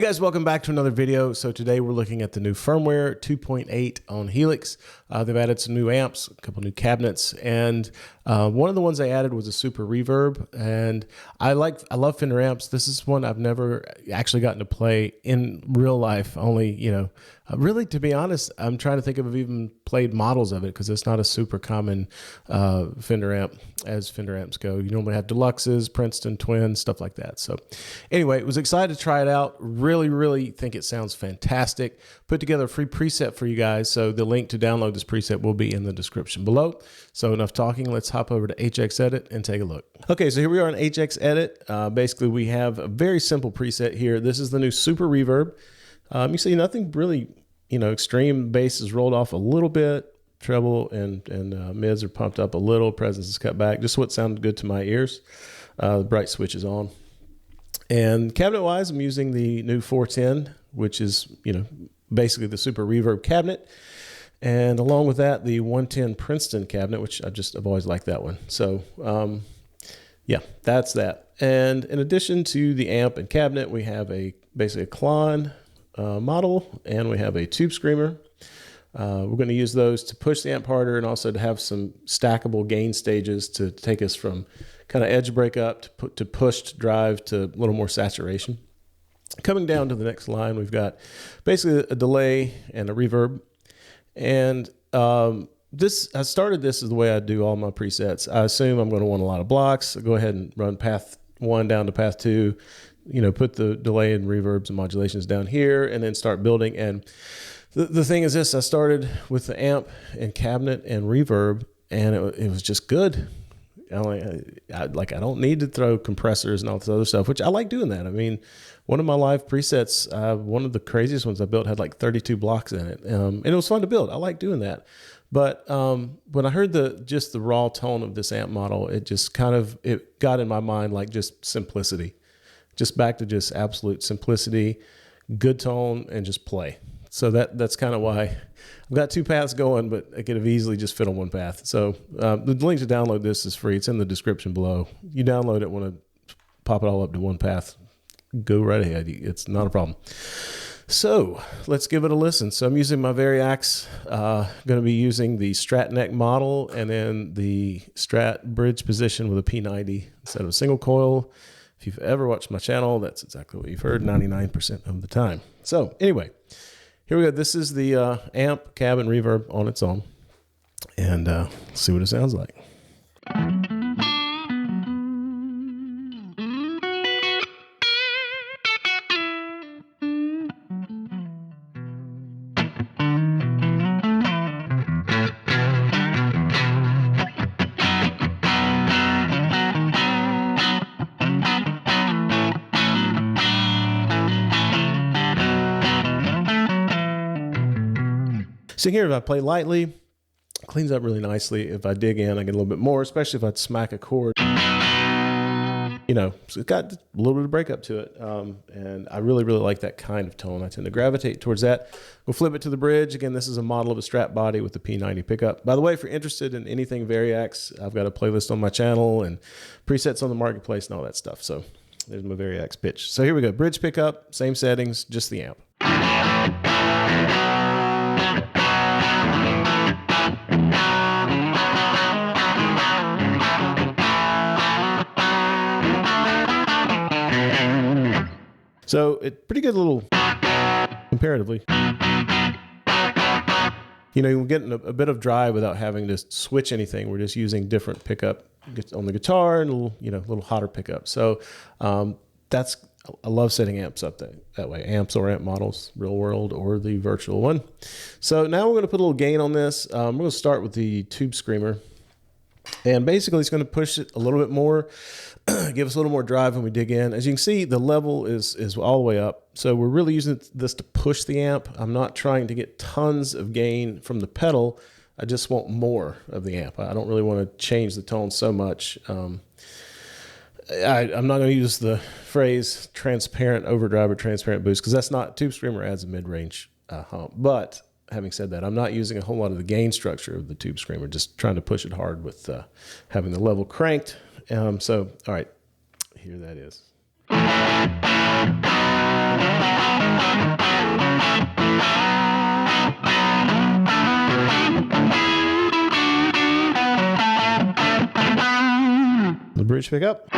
Hey guys, welcome back to another video. So today we're looking at the new firmware 2.8 on Helix. They've added some new amps, a couple new cabinets, and one of the ones they added was a super reverb. And I love Fender amps. This is one I've never actually gotten to play in real life. Only, really, to be honest, I'm trying to think of even played models of it because it's not a super common Fender amp as Fender amps go. You normally have deluxes, Princeton, twins, stuff like that. So anyway, was excited to try it out. Really think it sounds fantastic. Put together a free preset for you guys. So the link to download this preset will be in the description below. So enough talking, let's hop over to HX Edit and take a look. Okay, so here we are in HX Edit. Basically we have a very simple preset here. This is the new super reverb. You see nothing really, extreme. Bass is rolled off a little bit. Treble and mids are pumped up a little. Presence is cut back. Just what sounded good to my ears. The bright switch is on. And cabinet wise, I'm using the new 410, which is, basically the super reverb cabinet. And along with that, the 110 Princeton cabinet, which I've always liked that one. So, yeah, that's that. And in addition to the amp and cabinet, we have basically a Klon model, and we have a tube screamer. We're going to use those to push the amp harder and also to have some stackable gain stages to take us from kind of edge breakup to pushed drive to a little more saturation. Coming down to the next line, we've got basically a delay and a reverb. And I started this as the way I do all my presets. I assume I'm going to want a lot of blocks. I'll go ahead and run path 1 down to path 2, put the delay and reverbs and modulations down here, and then start building. And the thing is this, I started with the amp and cabinet and reverb, and it was just good. I don't need to throw compressors and all this other stuff, which I like doing that. I mean, one of my live presets, one of the craziest ones I built had like 32 blocks in it. And it was fun to build. I like doing that. But when I heard just the raw tone of this amp model, it just it got in my mind like just simplicity. Just back to just absolute simplicity, good tone, and just play. So that's kind of why I've got 2 paths going, but I could have easily just fit on 1 path. So the link to download this is free. It's in the description below. You download it, want to pop it all up to 1 path, go right ahead. It's not a problem. So let's give it a listen. So I'm using my Variax, going to be using the Strat neck model and then the Strat bridge position with a P90 instead of a single coil. If you've ever watched my channel, that's exactly what you've heard 99% of the time. So anyway, here we go. This is the amp, cab, and reverb on its own. And let's see what it sounds like. So here, if I play lightly, it cleans up really nicely. If I dig in, I get a little bit more, especially if I smack a chord. So it's got a little bit of breakup to it. And I really like that kind of tone. I tend to gravitate towards that. We'll flip it to the bridge. Again, this is a model of a Strat body with the P90 pickup. By the way, if you're interested in anything Variax, I've got a playlist on my channel and presets on the marketplace and all that stuff. So there's my Variax pitch. So here we go. Bridge pickup, same settings, just the amp. So it's pretty good little, comparatively. We're getting a bit of drive without having to switch anything. We're just using different pickup on the guitar and a little hotter pickup. So I love setting amps up that way. Amps or amp models, real world or the virtual one. So now we're going to put a little gain on this. We're going to start with the tube screamer. And basically it's going to push it a little bit more, give us a little more drive when we dig in. As you can see, the level is all the way up. So we're really using this to push the amp. I'm not trying to get tons of gain from the pedal. I just want more of the amp. I don't really want to change the tone so much. I'm not going to use the phrase transparent overdrive or transparent boost because that's not, tube screamer adds a mid-range hump. But having said that, I'm not using a whole lot of the gain structure of the tube screamer, just trying to push it hard with having the level cranked. So, all right, here that is. The bridge pickup.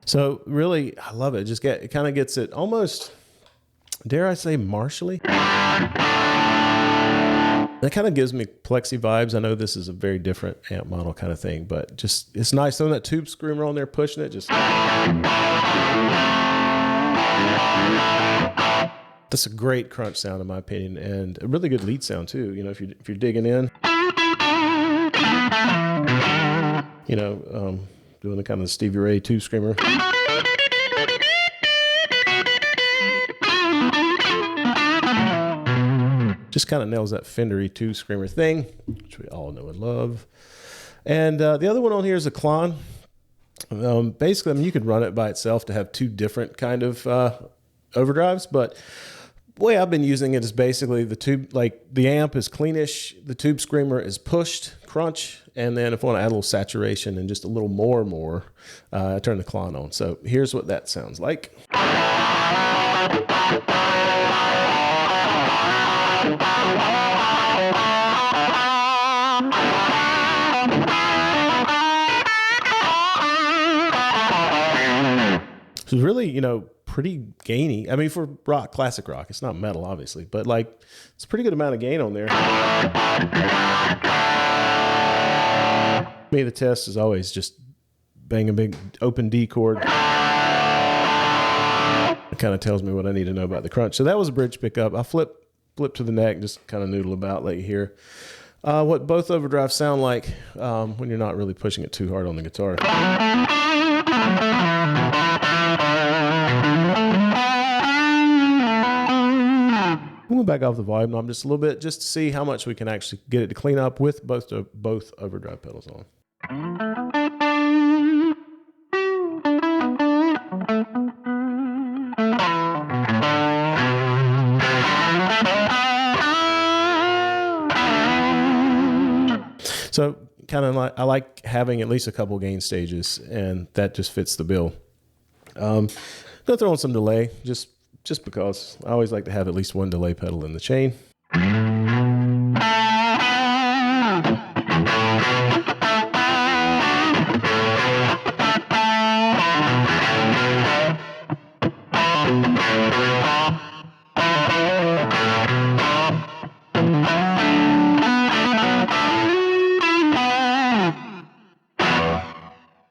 So really, I love it. It kind of gets it almost, dare I say, martially. That kind of gives me Plexi vibes. I know this is a very different amp model kind of thing, but just, it's nice throwing that tube screamer on there, pushing it. Just, that's a great crunch sound in my opinion, and a really good lead sound too. You know, if you're digging in, you know, doing the kind of Stevie Ray tube screamer. Just kind of nails that Fendery tube screamer thing, which we all know and love. And the other one on here is a Klon. Basically, I mean, you could run it by itself to have two different kind of overdrives, but the way I've been using it is basically the tube, like the amp is cleanish, the tube screamer is pushed, crunch, and then if I want to add a little saturation and just a little more, I turn the Klon on. So here's what that sounds like. So it's really, you know, pretty gainy. I mean, for rock, classic rock, it's not metal, obviously, but like it's a pretty good amount of gain on there. Me, the test is always just bang a big open D chord. It kind of tells me what I need to know about the crunch. So that was a bridge pickup. I flip to the neck, just kind of noodle about, let you hear what both overdrives sound like when you're not really pushing it too hard on the guitar. We'll back off the volume knob just a little bit, just to see how much we can actually get it to clean up with both overdrive pedals on. So kind of like, I like having at least a couple gain stages, and that just fits the bill. Gonna throw on some delay, just because I always like to have at least one delay pedal in the chain.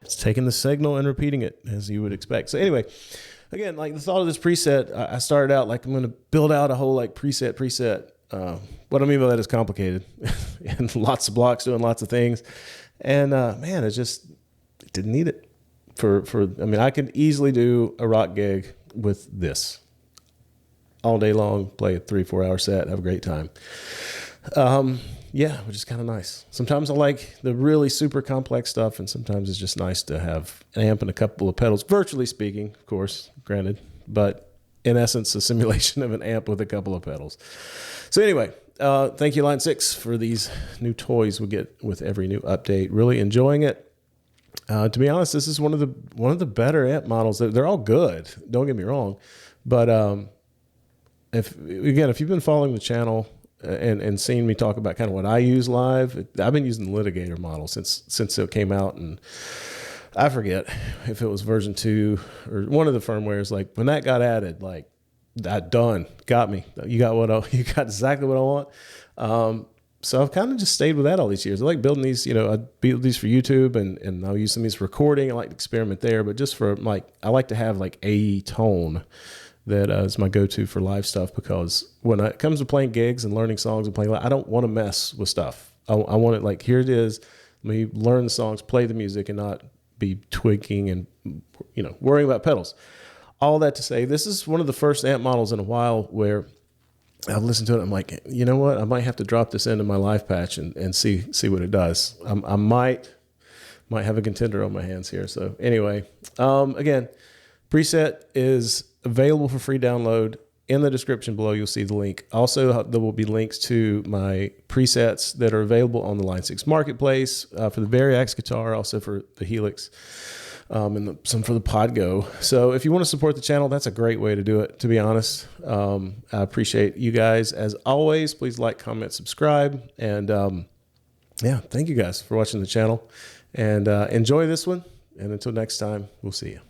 It's taking the signal and repeating it as you would expect. So anyway, again, like the thought of this preset, I started out like I'm going to build out a whole like preset. What I mean by that is complicated and lots of blocks doing lots of things. And man, it didn't need it I mean, I could easily do a rock gig with this all day long, play a 3-4 hour set, have a great time. Yeah, which is kind of nice. Sometimes I like the really super complex stuff, and sometimes it's just nice to have an amp and a couple of pedals, virtually speaking, of course, granted, but in essence, a simulation of an amp with a couple of pedals. So anyway, thank you, Line 6, for these new toys we get with every new update. Really enjoying it. To be honest, this is one of the better amp models. They're all good, don't get me wrong, but if you've been following the channel and seeing me talk about kind of what I use live, I've been using the Litigator model since it came out, and I forget if it was version 2 or one of the firmwares. Like when that got added, like that got me. You got exactly what I want. So I've kind of just stayed with that all these years. I like building these, I build these for YouTube, and I'll use some of these for recording. I like to experiment there, but just for I like to have like a tone that is my go-to for live stuff, because when it comes to playing gigs and learning songs and playing live, I don't want to mess with stuff. I want it like, here it is. Let me learn the songs, play the music, and not be tweaking and, worrying about pedals. All that to say, this is one of the first amp models in a while where I've listened to it. I'm like, you know what? I might have to drop this into my live patch and see what it does. I might have a contender on my hands here. So anyway, again, preset is available for free download. In the description below, you'll see the link. Also, there will be links to my presets that are available on the Line 6 Marketplace for the Variax guitar, also for the Helix, and some for the Podgo. So if you want to support the channel, that's a great way to do it, to be honest. I appreciate you guys. As always, please like, comment, subscribe. And yeah, thank you guys for watching the channel. And enjoy this one. And until next time, we'll see you.